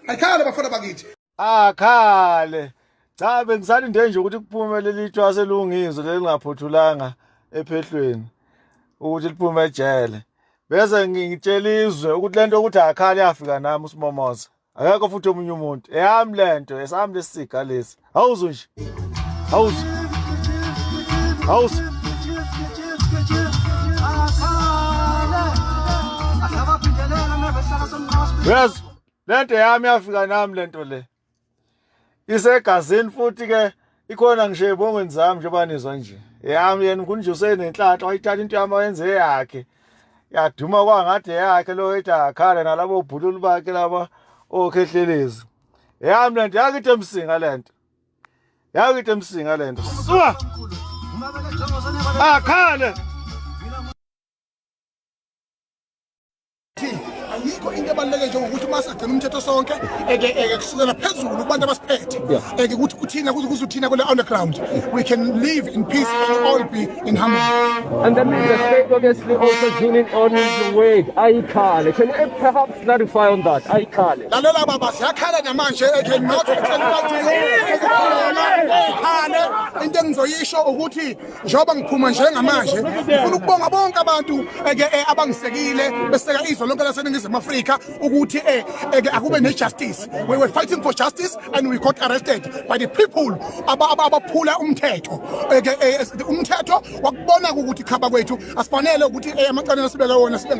Ayikhale bafana bakithi. Akhale. Cha bengisalinde nje ukuthi kuphume leli thwa selungizwe lelingaphuthulanga ephehlweni ukuthi liphume ejele. Bese ngitshela izwe ukuthi lento ukuthi akhale yafika nami uSmomoza. Akekho futhi omunye umuntu. Eyami lento, esami lesiga lesi. Awuzwe nje. Awuzwe. Awuzwe. Yes. Lento yami yafika nami lento le. Isegazini futhi ke ikhona ngisho ebongweni zami njengoba nizwa nje. Yami yena kunje usenenhlanhla wayithatha into yami ayenze yakhe. Yaduma kwangathi yakhe lo ethi akhala nalabo bhululu bakhe laba okhehlelezi. Yami lento yakithi emsinga lento. Yakithi emsinga lento. Suka. Akhale. Ayikho into ebaluleke nje ukuthi masagcina umthetho sonke kusukela phezulu kubantu abasiphethe ukuthi kuthina kuzuthina kule underground we can live in peace and all be in harmony. And that means the state obviously also joining on the way. Ayikhale. Can you perhaps clarify on that? Ayikhale. Lalela baba siyakhala namanje cannot into engizoyisho ukuthi njengoba ngiphuma njengamanje ngifuna ukubonga bonke abantu abangisekile beseka izwe lonke laseNingizimu Afrika ukuthi akube ne-justice. We were fighting for justice and we got arrested by the people abaphula umthetho. Umthetho wakubona ukuthi khaba kwethu asifanele ukuthi amacala sibeka wona sibe